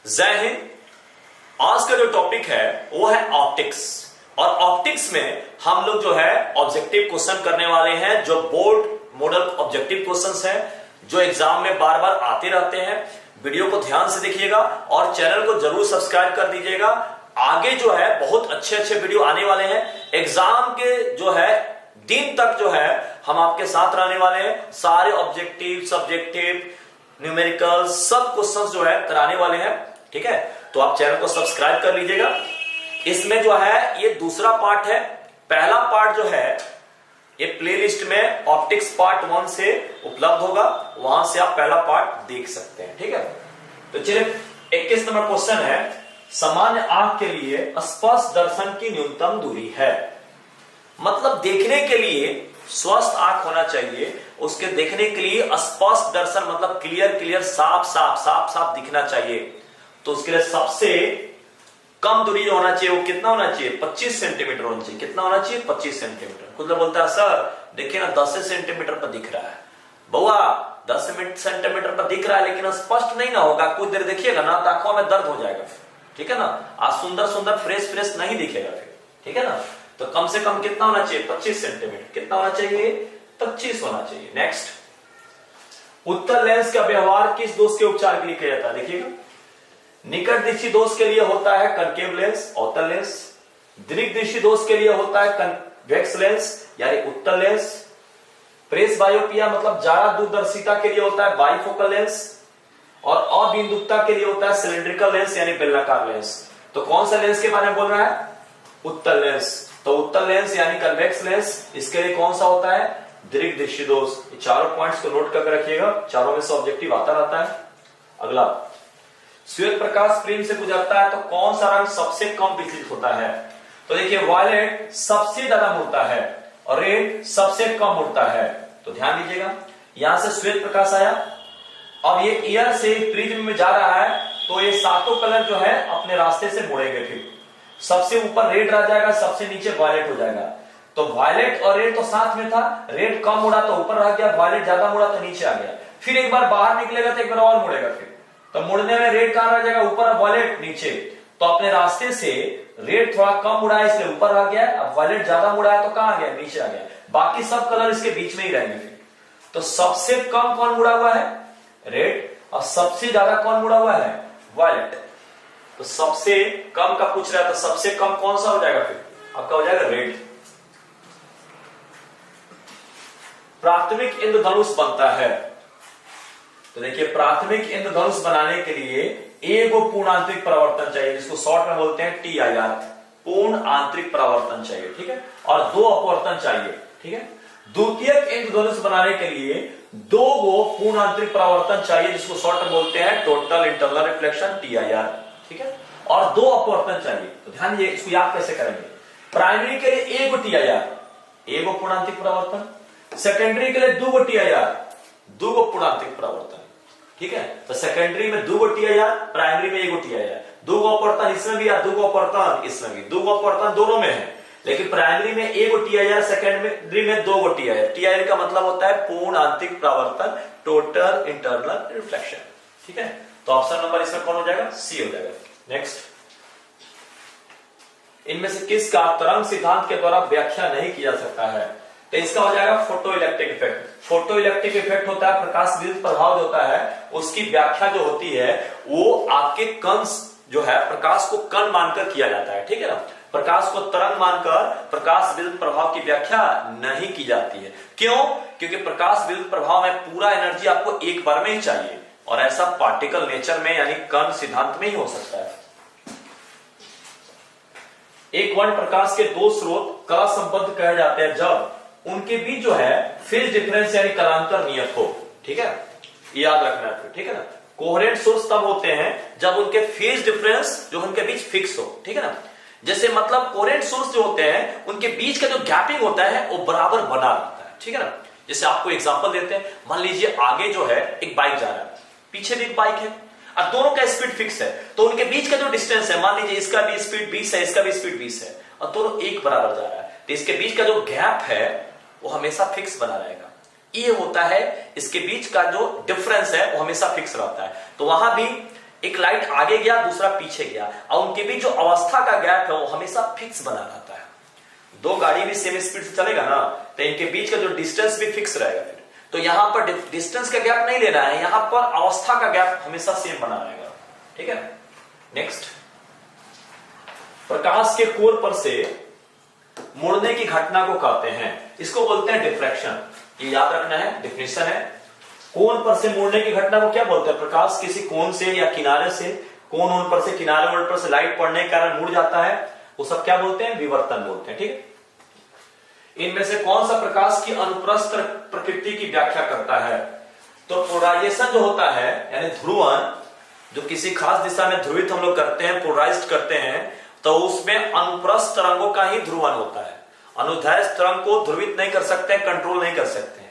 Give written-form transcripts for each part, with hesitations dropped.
जय हिंद। आज का जो टॉपिक है वो है ऑप्टिक्स। और ऑप्टिक्स में हम लोग जो है ऑब्जेक्टिव क्वेश्चन करने वाले हैं, जो बोर्ड मॉडल ऑब्जेक्टिव क्वेश्चंस हैं, जो एग्जाम में बार बार आते रहते हैं। वीडियो को ध्यान से देखिएगा और चैनल को जरूर सब्सक्राइब कर दीजिएगा। आगे जो है बहुत अच्छे अच्छे वीडियो आने वाले हैं। एग्जाम के जो है दिन तक जो है हम आपके साथ रहने वाले हैं। सारे ऑब्जेक्टिव, सब्जेक्टिव, न्यूमेरिकल सब क्वेश्चंस जो है कराने वाले हैं। ठीक है, तो आप चैनल को सब्सक्राइब कर लीजिएगा। इसमें जो है ये दूसरा पार्ट है। पहला पार्ट जो है ये प्लेलिस्ट में ऑप्टिक्स पार्ट 1 से उपलब्ध होगा, वहां से आप पहला पार्ट देख सकते हैं। ठीक है, तो चलिए 21 नंबर क्वेश्चन है, सामान्य आंख के लिए स्पष्ट दर्शन की न्यूनतम दूरी है। मतलब देखने के लिए स्वस्थ आंख होना चाहिए, उसके देखने के लिए स्पष्ट दर्शन मतलब क्लियर साफ साफ दिखना चाहिए। तो उसके लिए सबसे कम दूरी जो होना चाहिए वो कितना होना चाहिए? 25 सेंटीमीटर होना चाहिए। कितना होना चाहिए? 25 सेंटीमीटर। कुछ लोग बोलता है सर देखिए ना 10 सेंटीमीटर पर दिख रहा है। बउआ 10 सेंटीमीटर पर दिख रहा है लेकिन स्पष्ट नहीं ना होगा, कुछ देर देखिएगा ना तो आंखों में दर्द हो जाएगा। ठीक है ना, आज सुंदर फ्रेश नहीं दिखेगा फिर। ठीक है ना, तो कम से कम कितना होना चाहिए? 25 सेंटीमीटर। कितना होना चाहिए? 25 होना चाहिए। नेक्स्ट, उत्तल लेंस का व्यवहार किस दोष के उपचार के लिए किया जाता है? देखिएगा, निकट दृष्टि दोष के लिए होता है कनकेव लेंस, अवतल लेंस। दीर्घ दृष्टि दोष के लिए होता है कन्वेक्स लेंस यानी उत्तल लेंस। प्रेस बायोपिया मतलब ज्यादा दूरदर्शिता के लिए होता है बाइफोकल लेंस। और अबिंदुकता के लिए होता है सिलिंड्रिकल लेंस यानी बेलनाकार लेंस। तो कौन सा लेंस के बारे में बोल रहा है? उत्तल लेंस। तो उत्तल लेंस यानी कन्वेक्स लेंस, इसके लिए कौन सा होता है? दीर्घ दृष्टि दोष। चारों पॉइंट्स को नोट करके रखिएगा, चारों में से ऑब्जेक्टिव आता रहता है। अगला, श्वेत प्रकाश फ्रेम से गुजरता है तो कौन सा रंग सबसे कम विचलित होता है? तो देखिए, वायलेट सबसे ज्यादा मुड़ता है और रेड सबसे कम मुड़ता है। तो ध्यान दीजिएगा, यहां से श्वेत प्रकाश आया, अब ये ईयर से प्रिज्म में जा रहा है तो ये सातों कलर जो है अपने रास्ते से मुड़ेंगे। फिर सबसे ऊपर रेड रह जाएगा, सबसे नीचे वायलेट हो जाएगा। तो वायलेट और रेड तो साथ में था, रेड कम मुड़ा तो ऊपर रह गया, वायलेट ज्यादा मुड़ा तो नीचे आ गया। फिर एक बार बाहर निकलेगा तो एक बार और मुड़ेगा। फिर तो मुड़ने में रेड कहां रह जाएगा? ऊपर, और वायलेट नीचे। तो अपने रास्ते से रेड थोड़ा कम मुड़ा है इसलिए ऊपर आ गया, अब वायलेट ज्यादा मुड़ा है तो कहां आ गया? नीचे आ गया। बाकी सब कलर इसके बीच में ही रहेंगे। फिर तो सबसे कम कौन मुड़ा हुआ है? रेड। और सबसे ज्यादा कौन मुड़ा हुआ है? वायलेट। तो सबसे कम का पूछ रहा है तो सबसे कम कौन सा हो जाएगा? फिर आपका हो जाएगा रेड। प्राथमिक इंद्रधनुष बनता है तो देखिए, प्राथमिक इंद्रधनुष बनाने के लिए एक पूर्ण आंतरिक परावर्तन चाहिए, जिसको शॉर्ट में बोलते हैं TIR, पूर्ण आंतरिक परावर्तन चाहिए। ठीक है, और 2 अपवर्तन चाहिए। ठीक है, द्वितीयक इंद्रधनुष बनाने के लिए 2 पूर्ण आंतरिक परावर्तन चाहिए, जिसको शॉर्ट में बोलते हैं टोटल इंटरनल रिफ्लेक्शन TIR। ठीक है, और 2 अपवर्तन चाहिए। तो ध्यान दीजिए, इसको याद कैसे करेंगे? प्राइमरी के लिए 1 TIR, 1 पूर्ण आंतरिक परावर्तन। सेकेंडरी के लिए 2 TIR, 2 पूर्ण आंतरिक परावर्तन। ठीक है, तो सेकेंडरी में 2 TIR, प्राइमरी में 1 TIR। 2 अपवर्तन इसमें भी, 2 अपवर्तन इसमें भी, 2 अपवर्तन दोनों में है, लेकिन प्राइमरी में 1 TIR, सेकेंडरी में 2 TIR। TIR का मतलब होता है पूर्ण आंतरिक परावर्तन, टोटल इंटरनल रिफ्लेक्शन। ठीक है, तो ऑप्शन नंबर इसमें कौन हो जाएगा? सी हो जाएगा। नेक्स्ट, इनमें से किसका तरंग सिद्धांत के द्वारा व्याख्या नहीं किया जा सकता है? तो इसका हो जाएगा photo electric effect. Photo electric effect होता है प्रकाश विद्युत प्रभाव जो होता है, उसकी व्याख्या जो होती है वो आपके कण जो है प्रकाश को कण मानकर किया जाता है। ठीक है ना, प्रकाश को तरंग मानकर प्रकाश विद्युत प्रभाव की व्याख्या नहीं की जाती है। क्यों? क्योंकि प्रकाश विद्युत प्रभाव में पूरा एनर्जी आपको एक बार में ही चाहिए, और ऐसा पार्टिकल नेचर में यानी कण सिद्धांत में ही हो सकता है। एक वर्ण प्रकाश के 2 स्रोत कला संबद्ध कहे जाते हैं जब उनके बीच जो है फेज डिफरेंस यानी कलांतर नियत हो। ठीक है, याद रखना है। ठीक है ना, कोहेरेंट सोर्स तब होते हैं जब उनके फेज डिफरेंस जो उनके बीच फिक्स हो। ठीक है ना, जैसे मतलब कोहेरेंट सोर्स जो होते हैं उनके बीच का जो गैपिंग होता है वो बराबर बना रहता है। ठीक है ना, जैसे आपको एग्जांपल देते हैं, मान लीजिए आगे जो है एक बाइक जा रहा है, पीछे भी एक बाइक है, और दोनों का स्पीड फिक्स है, तो उनके बीच का जो डिस्टेंस है, मान लीजिए इसका भी स्पीड 20 है, इसका भी स्पीड 20 है, और दोनों एक बराबर जा रहा है, तो इसके बीच का जो गैप है वो हमेशा फिक्स बना रहेगा। ये होता है इसके बीच का जो डिफरेंस है वो हमेशा फिक्स रहता है। तो वहां भी एक लाइट आगे गया, दूसरा पीछे गया, और उनके बीच जो अवस्था का गैप है वो हमेशा फिक्स बना रहता है। दो गाड़ी भी सेम स्पीड से चलेगा ना, तो इनके बीच का जो डिस्टेंस भी फिक्स रहेगा। फिर तो यहां पर डिस्टेंस का गैप नहीं लेना है, यहां पर अवस्था का गैप हमेशा सेम बना रहेगा। ठीक है, नेक्स्ट, प्रकाश के कोर पर से मुड़ने की घटना को कहते हैं, इसको बोलते हैं डिफ्रैक्शन। ये याद रखना है, डेफिनेशन है। कोण पर से मुड़ने की घटना को क्या बोलते हैं? प्रकाश किसी कोण से या किनारे से, कोण ओण पर से, किनारे ओण पर से लाइट पड़ने के कारण मुड़ जाता है, वो सब क्या बोलते हैं? विवर्तन बोलते हैं। ठीक है, इनमें से कौन सा प्रकाश की अनुप्रस्थ प्रकृति की व्याख्या करता है? तो पोलराइजेशन जो होता है, यानी ध्रुवण, जो किसी खास दिशा में ध्रुवित हम लोग करते हैं, पोलराइज्ड करते हैं, तो उसमें अनुप्रस्थ तरंगों का ही ध्रुवण होता है। अनुदैर्ध्य तरंग को ध्रुवित नहीं कर सकते, कंट्रोल नहीं कर सकते हैं।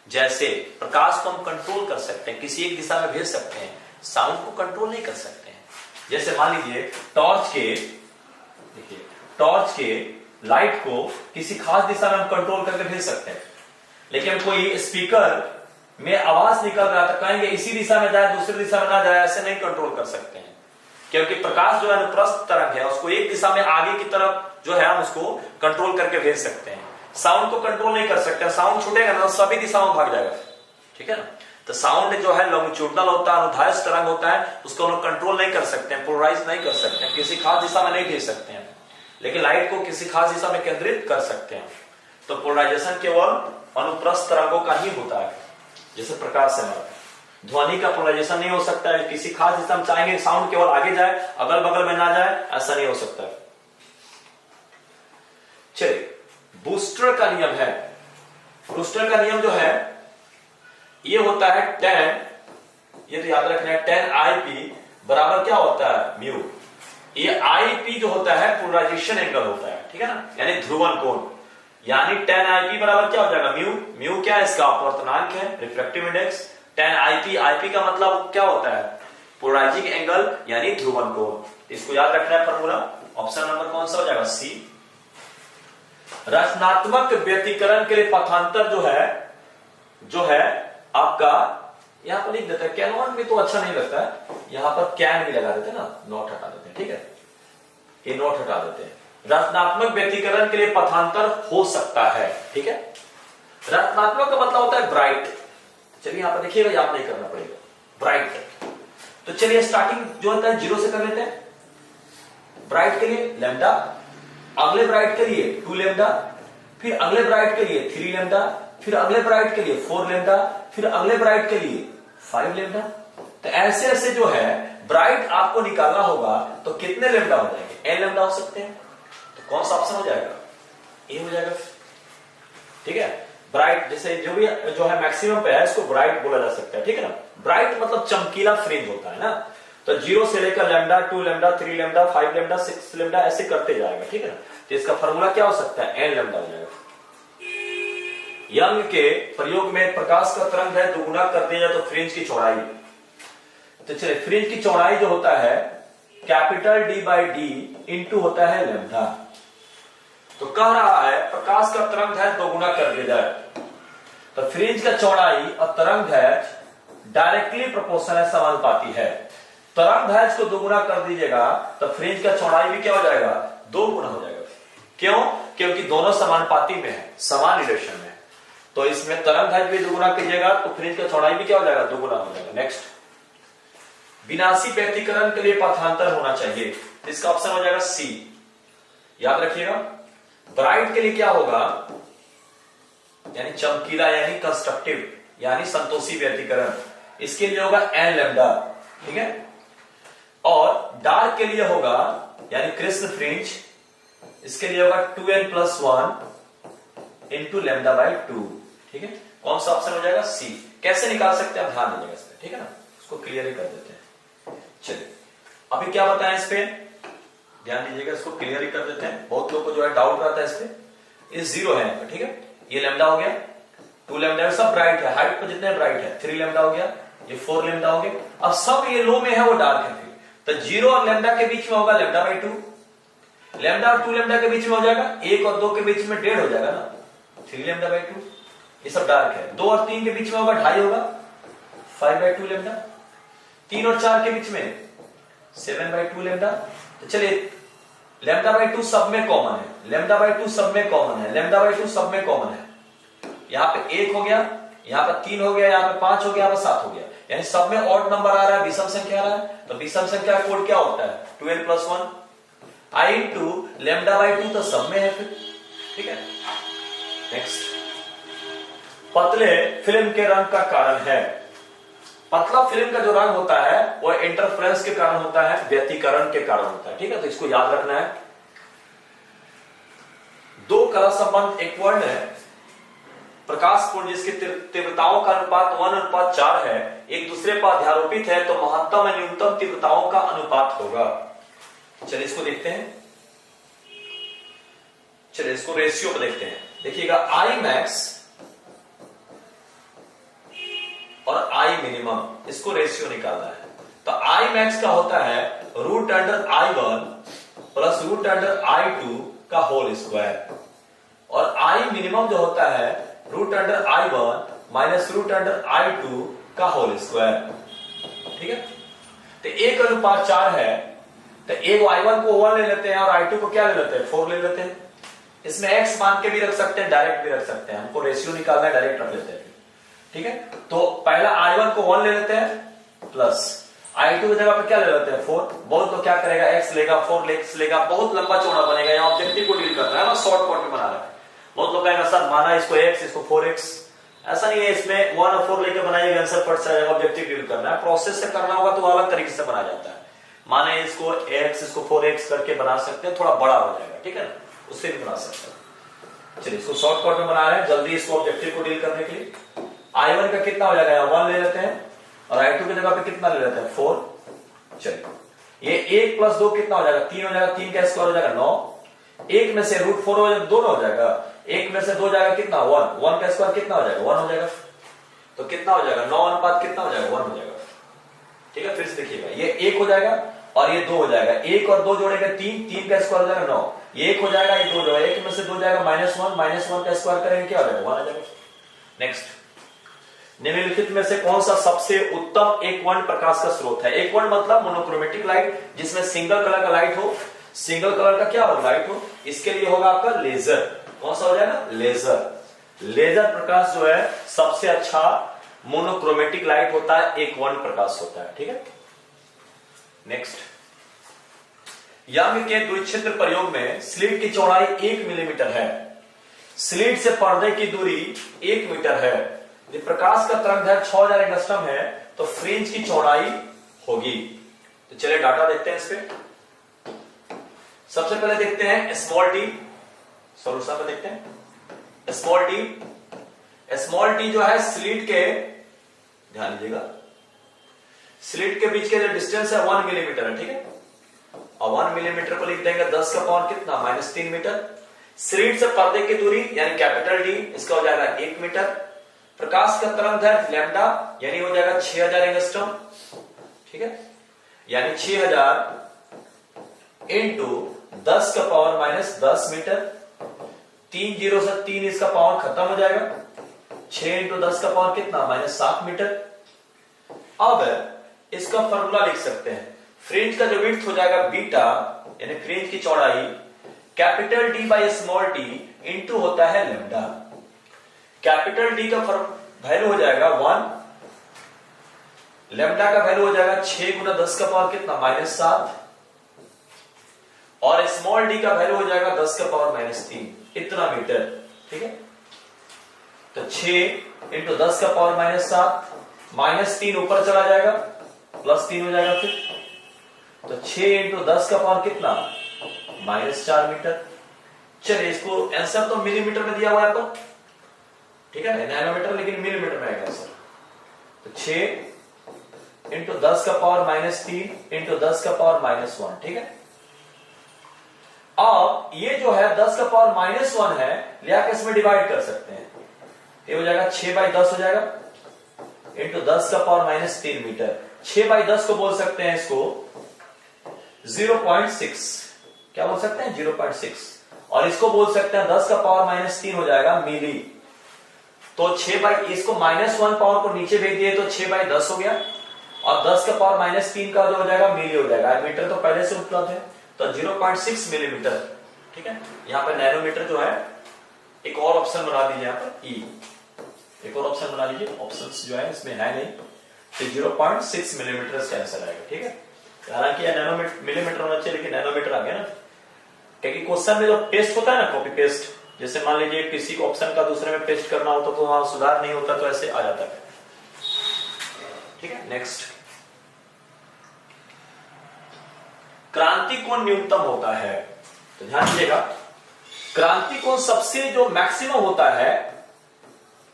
जैसे प्रकाश को हम कंट्रोल कर सकते हैं, किसी एक दिशा में भेज सकते हैं, साउंड को कंट्रोल नहीं कर सकते हैं। जैसे मान लीजिए टॉर्च के, देखिए टॉर्च के लाइट को किसी खास दिशा में हम कंट्रोल करके भेज सकते हैं, लेकिन कोई स्पीकर में आवाज निकल रहा था, कहेंगे इसी दिशा में जाए, दूसरी दिशा में ना जाए, ऐसे नहीं कंट्रोल कर सकते हैं, क्योंकि प्रकाश जो है अनुप्रस्थ तरंग है, उसको एक दिशा में आगे की तरफ जो है हम उसको कंट्रोल करके भेज सकते हैं। साउंड को कंट्रोल नहीं कर सकते, साउंड छूटेगा ना तो सभी दिशाओं में भाग जाएगा। ठीक है ना, तो साउंड जो है लॉन्गिट्यूडनल होता है, अनुदैर्ध्य तरंग होता है, उसको हम लोग कंट्रोल नहीं कर सकते हैं, पोलराइज नहीं कर सकते हैं, किसी खास दिशा में नहीं भेज सकते हैं, लेकिन लाइट को किसी खास दिशा में केंद्रित कर सकते हैं। तो पोलराइजेशन केवल अनुप्रस्थ तरंगों का ही होता है, जैसे प्रकाश से हमारा। ध्वनि का पोलराइजेशन नहीं हो सकता है, किसी खास दिशा में चाहेंगे साउंड केवल आगे जाए, अगल बगल में ना जाए, ऐसा नहीं हो सकता है। चलिए, बूस्टर का नियम है। बूस्टर का नियम जो है ये होता है tan, ये तो याद रखना है, tan IP बराबर क्या होता है? म्यू। ये IP जो होता है पोलराइजेशन एंगल होता है, ठीक है ना, यानी ध्रुवण कोण, यानी tan IP बराबर क्या हो जाएगा? म्यू। म्यू क्या है? इसका अपवर्तनांक है, रिफ्रैक्टिव इंडेक्स। tan IP का मतलब क्या होता है? पोलराइजिंग एंगल यानी ध्रुवण कोण। इसको याद रखना है फॉर्मूला। ऑप्शन नंबर कौन सा हो जाएगा? सी। रचनात्मक व्यतिकरण के लिए पथांतर जो है आपका, यहां पर लिख देते हैं, कैनॉन में तो अच्छा नहीं लगता है, यहां पर कैन भी लगा देते हैं ना, नोट हटा देते हैं। ठीक है, ये नोट हटा देते हैं। रचनात्मक व्यतिकरण के लिए पथांतर हो सकता है। ठीक है, रचनात्मक का मतलब होता है ब्राइट। चलिए यहां पर देखिएगा, याद नहीं करना पड़ेगा, ब्राइट। तो चलिए स्टार्टिंग जो होता है 0 से कर लेते हैं। ब्राइट के लिए लैम्डा, अगले ब्राइट के लिए 2 लैम्डा, फिर अगले ब्राइट के लिए 3 लैम्डा, फिर अगले ब्राइट के लिए 4 लैम्डा, फिर अगले ब्राइट के लिए 5 लैम्डा। तो ऐसे ऐसे जो है ब्राइट आपको निकालना होगा, तो कितने लैम्डा हो जाएंगे? n लैम्डा हो सकते हैं। तो कौन सा ऑप्शन हो जाएगा? ए हो जाएगा। ठीक है, ब्राइट जैसे जो है मैक्सिमम पे है, इसको ब्राइट बोला जा सकता है। ठीक है ना, ब्राइट मतलब चमकीला फ्रिंज होता है ना। तो 0 से लेकर lambda, 2 lambda, 3 lambda, 5 lambda, 6 lambda, ऐसे करते जाएगा। ठीक है ना, तो इसका फॉर्मूला क्या हो सकता है? n लैम्डा हो जाएगा। यंग के प्रयोग में प्रकाश का तरंग है दोगुना कर दिया जाए तो फ्रिंज की चौड़ाई। तो चलिए, फ्रिंज की चौड़ाई जो होता है कैपिटल D/D इंटू होता है लैम्डा। तो कह रहा है प्रकाश का तरंग है दोगुना कर दिया जाए, तो फ्रिंज का चौड़ाई और तरंग है डायरेक्टली प्रोपोर्शनल है, समानुपाती है। तरंग है इसको दोगुना कर दीजिएगा तो फ्रिंज का चौड़ाई भी क्या हो जाएगा? 2 गुना हो जाएगा। क्यों? क्योंकि दोनों समानुपाती में है, समान रिलेशन में। तो इसमें तरंग है भी दोगुना कीजिएगा तो फ्रिंज का चौड़ाई भी क्या हो जाएगा? 2 गुना हो जाएगा। नेक्स्ट, विनाशी व्यतिकरण के लिए पथांतर होना चाहिए, इसका ऑप्शन हो जाएगा सी। याद रखिएगा, ब्राइट के लिए क्या होगा? यानी चमकीला, यानी कंस्ट्रक्टिव, यानी संतोषी व्यतिकरण, इसके लिए होगा n लैम्डा। ठीक है, और डार्क के लिए होगा यानी कृष्ण फ्रिंज, इसके लिए होगा 2n+1 इंटू λ/2। ठीक है, कौन सा ऑप्शन हो जाएगा? सी। कैसे निकाल सकते हैं, ध्यान दीजिएगा इस पे। ठीक है ना, इसको क्लियर ही कर देते हैं। चलिए, अभी क्या बताएं इस पे, ध्यान दीजिएगा, इसको क्लियर ही कर देते हैं। बहुत लोग को जो है डाउट रहता है इस पे। ये 0 है, ठीक है, ये लैम्डा हो गया, 2 लैम्डा, सब ब्राइट है, हाइट पर जितने ब्राइट है, 3 लैम्डा हो गया, ये 4 लैम्डा हो गया। अब सब ये लो में है, वो डार्क है, फिर तो 0 और लैम्डा के बीच में होगा λ/2, लैम्डा और 2 लैम्डा के बीच में हो जाएगा 1 और 2 के बीच में 1.5 हो जाएगा ना, 3 λ/2। ये सब डार्क है। 2 और 3 के बीच में होगा 2.5 होगा, 5/2 लैम्डा। 3 और 4 के बीच में 7/2 लेमडा। तो चलिए λ/2 सब में कॉमन है, λ/2 सब में कॉमन है, λ/2 सब में कॉमन है। यहां पे 1 हो गया, यहां पे 3 हो गया, यहां पे 5 हो गया, यहां पे 7 हो गया, यानी सब में ऑड नंबर आ रहा है, विषम संख्या आ रहा है। तो विषम संख्या का कोड क्या होता है? 12 + 1 I × λ/2 तो सब में है फिर, ठीक है। नेक्स्ट, पतले फिल्म के रंग का कारण है। पतला फिल्म का जो रंग होता है वो इंटरफ्रेंस के कारण होता है, व्यतिकरण के कारण होता है, ठीक है। तो इसको याद रखना है। दो कला संबंध एक वर्ण है, प्रकाश पुंज जिसकी तीव्रताओं का अनुपात 1:4 है, एक दूसरे पर अध्यारोपित है, तो महत्तम और न्यूनतम तीव्रताओं का अनुपात होगा। चलिए इसको देखते हैं, चलिए इसको रेशियो को देखते हैं। देखिएगा I max और I minimum, इसको रेशियो निकालना है। तो I max का होता है √I1 प्लस √I2 का होल स्क्वायर, और I minimum जो होता है √I1 माइनस √I2 का होल स्क्वायर, ठीक है। तो 1:4 है, तो एक I1 को 1 ले लेते हैं और I2 को क्या ले लेते हैं? 4 ले लेते हैं। इसमें x मान के भी रख सकते हैं, डायरेक्ट भी रख सकते हैं, हमको रेशियो निकालना है, डायरेक्ट रख लेते हैं, ठीक है। तो पहला I1 को 1 ले लेते हैं प्लस I2 की जगह पे क्या ले लेते हैं? 4। बहुत तो क्या करेगा, x लेगा, 4x लेगा, बहुत लंबा चौड़ा बनेगा। यहाँ ऑब्जेक्टिव को डील करना है ना, शॉर्ट कट में बना रहा है। बहुत लोग कहेंगे सर माना इसको x, इसको 4x, ऐसा नहीं है। इसमें 1 और 4 लेके बनाइएगा, आंसर फट जाएगा। ऑब्जेक्टिव डील करना है, प्रोसेस से करना होगा तो अलग तरीके से बना जाता है। माने इसको x, इसको 4x करके बना सकते हैं, थोड़ा बड़ा हो जाएगा, ठीक है ना, उससे भी बना सकते हैं। चलिए इसको शॉर्टकट में बना रहे हैं जल्दी, इसको ऑब्जेक्टिव को डील करने के लिए। I1 का कितना हो जाएगा? 1 ले लेते हैं, और I2 की जगह पे कितना ले लेते हैं? 4। चलिए ये 1 + 2 कितना हो जाएगा? 3 हो जाएगा, 3 का स्क्वायर हो जाएगा 9। 1 में से √4 हो जाएगा, दोनों हो जाएगा। 1 में से 2 जाएगा कितना? 1। 1 का स्क्वायर कितना हो जाएगा? 1 हो जाएगा। तो कितना हो जाएगा? 9 अनुपात कितना हो जाएगा? 1 हो जाएगा, ठीक है। फिर से देखिएगा, ये 1 हो जाएगा और ये 2 हो जाएगा। 1 और 2 जोड़ेगा 3, 3 का स्क्वायर हो जाएगा 9। ये 1 हो जाएगा, ये 2 हो जाएगा। 1 में से 2 जाएगा -1, -1 का स्क्वायर करेंगे क्या हो जाएगा? 1 आ जाएगा। नेक्स्ट, निम्नलिखित में से कौन सा सबसे उत्तम एक वर्ण प्रकाश का स्रोत है? एक वर्ण मतलब मोनोक्रोमेटिक लाइट, जिसमें सिंगल कलर का लाइट हो, सिंगल कलर का क्या हो? लाइट हो। इसके लिए होगा आपका लेजर। कौन सा हो जाएगा? लेजर। लेजर प्रकाश जो है सबसे अच्छा मोनोक्रोमेटिक लाइट होता है, एक वर्ण प्रकाश होता है, ठीक है। नेक्स्ट, यंग के द्विक्षेत्र प्रयोग में स्लिट की चौड़ाई 1 मिलीमीटर है, स्लिट से पर्दे की दूरी 1 मीटर है। यदि प्रकाश का तरंगदैर्घ्य 6000 एंगस्ट्रॉम है तो फ्रिंज की चौड़ाई होगी। तो चलिए डाटा देखते हैं इस पे। सबसे पहले देखते हैं स्मॉल टी, सॉल्यूशन में देखते हैं स्मॉल टी। स्मॉल टी जो है स्लिट के, ध्यान दीजिएगा, स्लिट के बीच के जो डिस्टेंस है 1 मिलीमीटर है, ठीक है। और 1 मिलीमीटर को लिख देंगे 10 का पावर कितना? -3 मीटर। स्लिट से पर्दे की दूरी यानी कैपिटल डी, इसका हो जाएगा 1 मीटर। प्रकाश का तरंगदैर्घ्य लैम्डा यानी हो जाएगा 6000 एंगस्ट्रॉम, ठीक है। यानी 6000 इंटू 10 का पावर -10 मीटर। 3 0 से 3 इसका पावर खत्म हो जाएगा। 6 इंटू 10 का पावर कितना? -7 मीटर। अब इसका फॉर्मूला लिख सकते हैं। फ्रिंज का जो विड्थ हो जाएगा बीटा, यानी फ्रिंज की चौड़ाई capital D by small T into होता है लैम्डा। कैपिटल डी का वैल्यू हो जाएगा 1, लैम्डा का वैल्यू हो जाएगा 6 × 10 का पावर कितना? -7, और स्मॉल डी का वैल्यू हो जाएगा 10 का पावर -3, इतना मीटर, ठीक है। तो 6 इंटू 10 का पावर -7, -3 ऊपर चला जाएगा, +3 हो जाएगा फिर। तो 6 इंटू 10 का पावर कितना? -4 मीटर। चलिए इसको आंसर तो मिलीमीटर में दिया हुआ है पर, ठीक है, नैनोमीटर लेकिन मिलीमीटर में आएगा आंसर। तो 6 इंटू 10 का पावर -3 इंटू 10 का पावर -1, ठीक है। अब ये जो है 10 का पावर -1 है, लिया के इसमें डिवाइड कर सकते हैं। ये हो जाएगा 6/10 हो जाएगा इंटू 10 का पावर -3 मीटर। 6/10 को बोल सकते हैं इसको 0.6, क्या बोल सकते हैं? 0.6। और इसको बोल सकते हैं 10 का पावर -3 हो जाएगा मिली। तो इसको -1 पावर को नीचे भेज दिए तो 6/10 हो गया, और 10 का पावर -3 का जो हो जाएगा मिली हो जाएगा। मीटर तो पहले से उपलब्ध है, तो 0.6 मिलीमीटर। ठीक है, यहाँ पे नैनोमीटर जो है, एक और ऑप्शन बना दीजिए यहाँ पर ई, एक और ऑप्शन बना लीजिए, ऑप्शंस जो है इसमें है नहीं, तो 0.6 मिलीमीटर इसका आंसर आएगा। ठीक है, हालांकि यह नैनोमीटर मिलीमीटर होना चाहिए, लेकिन नैनोमीटर आ गया ना, क्योंकि क्वेश्चन में जो पेस्ट होता है ना, कॉपी पेस्ट, जैसे मान लीजिए किसी ऑप्शन का दूसरे में पेस्ट करना होता तो वहां सुधार नहीं होता, तो ऐसे आ जाता है। ठीक है, नेक्स्ट, क्रांति कोण न्यूनतम होता है, तो ध्यान दीजिएगा, क्रांति कोण सबसे जो मैक्सिमम होता है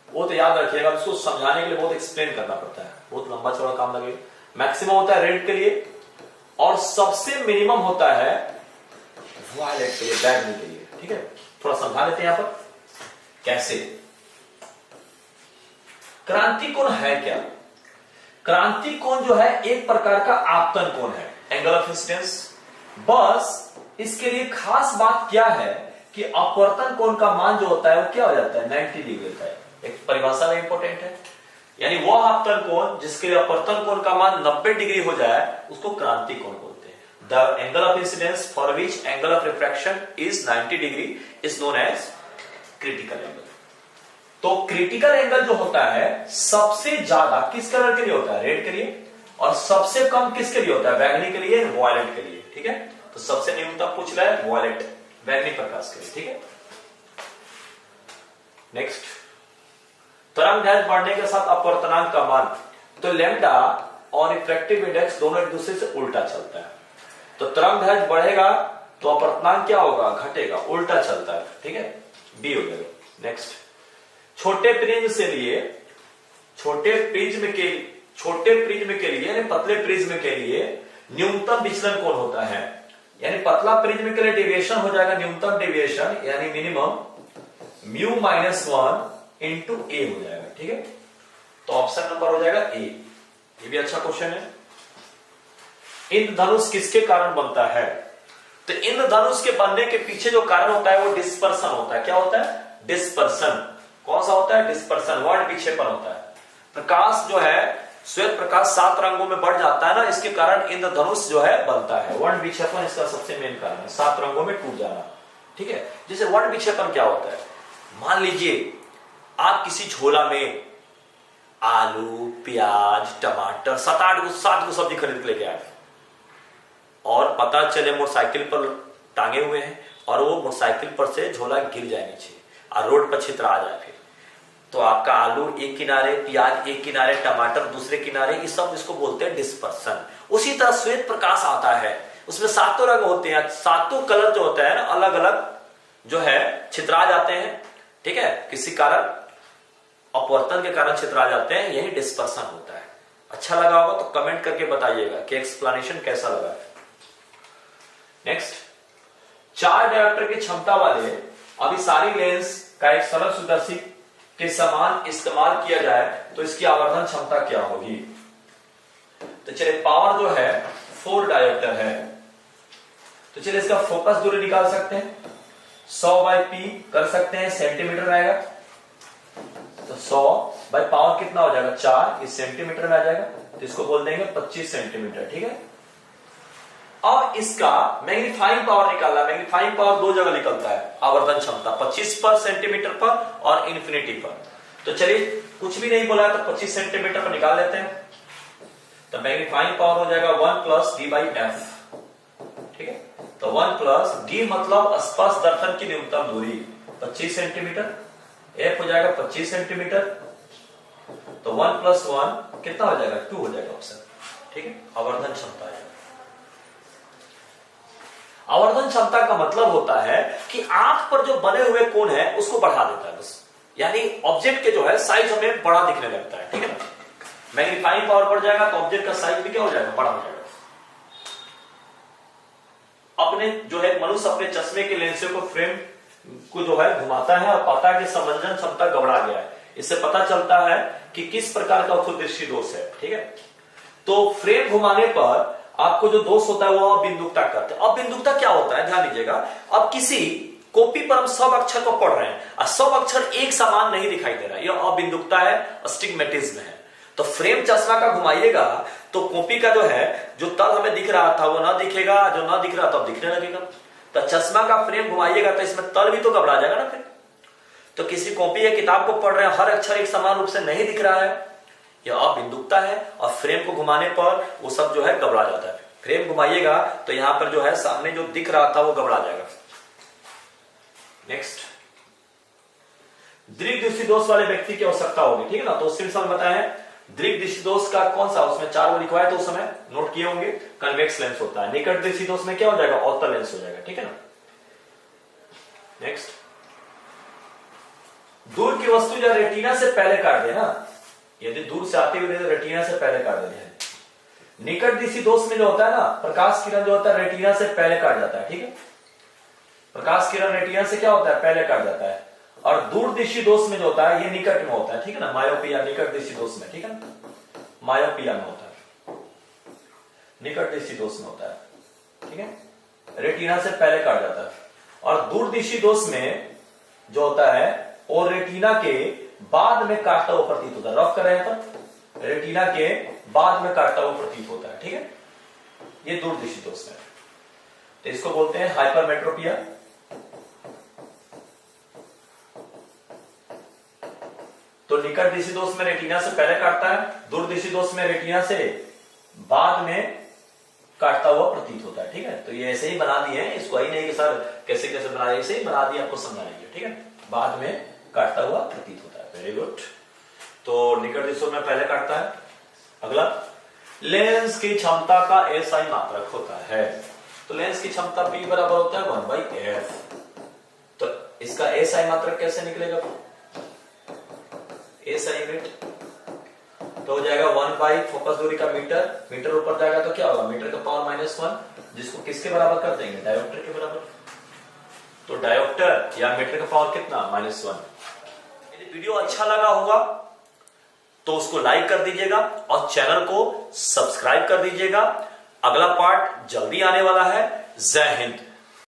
वो तो याद रखिएगा, उसको समझाने के लिए बहुत एक्सप्लेन करना पड़ता है, बहुत लंबा चौड़ा काम लगेगा। मैक्सिमम होता है रेड के लिए, और सबसे मिनिमम होता है वायलेट के लिए, बैगनी के लिए। ठीक है, थोड़ा समझा लेते हैं यहां पर कैसे। क्रांति कोण है क्या? क्रांति कोण जो है एक प्रकार का आपतन कोण है, एंगल ऑफ इंसिडेंस। बस इसके लिए खास बात क्या है कि अपवर्तन कोण का मान जो होता है वो क्या हो जाता है, 90 डिग्री होता है। एक परिभाषा में इंपॉर्टेंट है, यानी वह आपतन कोण जिसके लिए अपवर्तन कोण का मान 90 डिग्री हो जाए उसको क्रांति कोण बोलते हैं। The angle of incidence for which angle of refraction is 90 degree is known as critical angle. तो क्रिटिकल एंगल जो होता है सबसे ज्यादा किस कलर के लिए होता है, रेड के लिए, और सबसे कम किसके लिए होता है, बैगनी के लिए, वॉयलेट के लिए। ठीक है, तो सबसे न्यूनतम पूछ रहा है वॉयलेट, बैगनी प्रकाश के लिए। ठीक है, नेक्स्ट, तरंग दैर्ध्य बढ़ने के साथ अपवर्तनांक का मान, तो लैम्डा और रिफ्रैक्टिव इंडेक्स दोनों एक दूसरे से उल्टा चलता है। तो तरंग दैर्ध्य बढ़ेगा तो अपवर्तनांक क्या होगा, घटेगा, उल्टा चलता है। ठीक है, बी हो जाएगा। नेक्स्ट, छोटे प्रिज्म के लिए यानी पतले प्रिज्म के लिए न्यूनतम विचलन कौन होता है, यानी पतला प्रिज्म के लिए डेविएशन हो जाएगा, न्यूनतम डेविएशन यानी मिनिमम म्यू -1 इंटू ए हो जाएगा। ठीक है, तो ऑप्शन नंबर हो जाएगा ए। ये भी अच्छा क्वेश्चन है। इंद्रधनुष किसके कारण बनता है, तो इंद्रधनुष के बनने के पीछे जो कारण होता है वो डिस्पर्सन होता है। क्या होता है, डिस्पर्सन। कौन सा होता है, डिस्पर्सन, वर्ण विक्षेपण होता है। प्रकाश जो है, श्वेत प्रकाश 7 रंगों में बढ़ जाता है ना, इसके कारण इंद्रधनुष जो है बनता है। वर्ण विक्षेपण इसका सबसे मेन कारण है, 7 रंगों में टूट जाना। ठीक है, जैसे वर्ण विक्षेपण क्या होता है, मान लीजिए आप किसी झोला में आलू, प्याज, टमाटर 7 गो सब्जी खरीद के लेके आए, और पता चले मोटरसाइकिल पर टांगे हुए हैं और वो मोटरसाइकिल पर से झोला गिर जाए नीचे और रोड पर छितरा आ जाए, फिर तो आपका आलू एक किनारे, प्याज एक किनारे, टमाटर दूसरे किनारे, ये सब इसको बोलते हैं डिस्पर्सन। उसी तरह श्वेत प्रकाश आता है, उसमें 7 रंग होते हैं, 7 कलर जो होता है ना, अलग अलग जो है छितरा जाते हैं। ठीक है, किसी कारण अपवर्तन के कारण छितरा जाते हैं, यही डिस्पर्सन होता है। अच्छा लगा होगा तो कमेंट करके बताइएगा कि एक्सप्लेनेशन कैसा लगा है। नेक्स्ट, 4 डायोप्टर की क्षमता वाले अभिसारी लेंस का एक सरल सुदर्शी के समान इस्तेमाल किया जाए तो इसकी आवर्धन क्षमता क्या होगी। तो चलिए, पावर जो है 4 डायोप्टर है, तो चलिए इसका फोकस दूरी निकाल सकते हैं, 100/p कर सकते हैं, सेंटीमीटर में आएगा। तो 100 पावर कितना हो जाएगा, 4, इस सेंटीमीटर में आ जाएगा, तो इसको बोल देंगे 25 सेंटीमीटर। ठीक है, अब इसका मैग्नीफाइंग पावर निकालना। मैग्नीफाइंग पावर 2 जगह निकलता है, आवर्धन क्षमता 25 पर सेंटीमीटर पर और इन्फिनिटी पर। तो चलिए, कुछ भी नहीं बोला है तो 25 सेंटीमीटर पर निकाल लेते हैं। तो मैग्नीफाइंग पावर हो जाएगा 1 + d/f। ठीक है, तो 1 + d मतलब स्पर्श दर्पण की न्यूनतम दूरी 25 सेंटीमीटर, f हो जाएगा 25 सेंटीमीटर, तो 1 + 1 कितना हो जाएगा, 2 हो जाएगा ऑप्शन। ठीक है, आवर्धन क्षमता है। आवर्धन क्षमता का मतलब होता है कि आंख पर जो बने हुए कोण है उसको बढ़ा देता है बस, यानी ऑब्जेक्ट के जो है साइज हमें बड़ा दिखने लगता है। ठीक है, मैग्नीफाइंग पावर बढ़ जाएगा तो ऑब्जेक्ट का साइज भी क्या हो जाएगा, बड़ा हो जाएगा। अपने जो है मनुष्य अपने चश्मे के लेंस को फ्रेम को जो है घुमाता है और पाता है कि समंजन क्षमता गड़बड़ा गया है। इससे पता चलता है कि किस प्रकार का उसको दृष्टि दोष है। ठीक है, तो फ्रेम घुमाने पर आपको जो दोष होता है वो अबिंदुकता करते हैं। अबिंदुकता क्या होता है, ध्यान दीजिएगा। अब किसी कॉपी पर हम सब अक्षर को पढ़ रहे हैं और सब अक्षर एक समान नहीं दिखाई दे रहा है, यह अबिंदुकता है, अस्टिग्मेटिज्म है। तो फ्रेम चश्मा का घुमाइएगा तो कॉपी का जो है जो तल हमें दिख रहा था वो ना दिखेगा, जो ना दिख रहा था दिखने लगेगा। तो चश्मा का फ्रेम घुमाइएगा तो इसमें तल भी तो घबरा जाएगा ना फिर। तो किसी कॉपी या किताब को पढ़ रहे हैं, हर अक्षर एक समान रूप से नहीं दिख रहा है, यह अबिंदुकता है, और फ्रेम को घुमाने पर वो सब जो है घबरा जाता है। फ्रेम घुमाइएगा तो यहां पर जो है सामने जो दिख रहा था वो घबरा जाएगा। नेक्स्ट, दीर्घ दृष्टि दोष वाले व्यक्ति की आवश्यकता होगी, ठीक है ना। तो उससे सब बताया है दीर्घ दृष्टि दोष का कौन सा, उसमें 4 वो लिखवाए तो उस समय नोट किए होंगे। कन्वेक्स लेंस होता है। निकट दृष्टि दोष में क्या हो जाएगा, अवतल लेंस हो जाएगा, ठीक है ना। नेक्स्ट, दूर की वस्तु या रेटिना से पहले काट देना, यदि दूर से आते हुए रेटिना से पहले काट देना है। निकट दृष्टि दोष में जो होता है ना, प्रकाश किरण जो होता है रेटिना से पहले काट जाता है, ठीक है। प्रकाश किरण रेटिना से क्या होता है, पहले काट जाता है। और दूर दृष्टि दोष में जो होता है ये निकट में होता है, ठीक है ना, मायोपिया निकट दृष्टि दोष में, ठीक है ना, मायोपिया में होता है, निकट दृष्टि दोष में होता है, ठीक है, रेटिना से पहले काट जाता है। और दूर दृष्टि दोष में जो होता है वो रेटिना के बाद में काटता हुआ प्रतीत होता है। रफ कर रहे हैं तो रेटिना के बाद में काटता हुआ प्रतीत होता है, ठीक है, ये दूर दृष्टि दोष में। तो इसको बोलते हैं हाइपरमेट्रोपिया। तो निकट दृष्टि दोष में रेटिना से पहले काटता है, दूर दृष्टि दोष में रेटिना से बाद में काटता हुआ प्रतीत होता है, ठीक है। तो ये ऐसे ही बना दिए हैं, इसको ही नहीं कि सर कैसे कैसे बना दिए, ऐसे ही बना दिए आपको समझाएंगे, ठीक है। बाद में काटता हुआ प्रतीत होता है, वेरी गुड। तो निकट दृष्टि में पहले काटता है। अगला, लेंस की क्षमता का एसआई मात्रक होता है। तो लेंस की क्षमता P बराबर होता है 1/f। तो इसका एसआई मात्रक कैसे निकलेगा, एसआई यूनिट तो हो जाएगा 1 फोकस दूरी का मीटर, मीटर ऊपर जाएगा तो क्या होगा, मीटर का पावर -1, जिसको किसके बराबर कर देंगे, डायोप्टर के बराबर। तो डायोप्टर या मीटर का पावर कितना, -1। यदि वीडियो अच्छा लगा होगा तो उसको लाइक कर दीजिएगा और चैनल को सब्सक्राइब कर दीजिएगा। अगला पार्ट जल्दी आने वाला है। जय हिंद।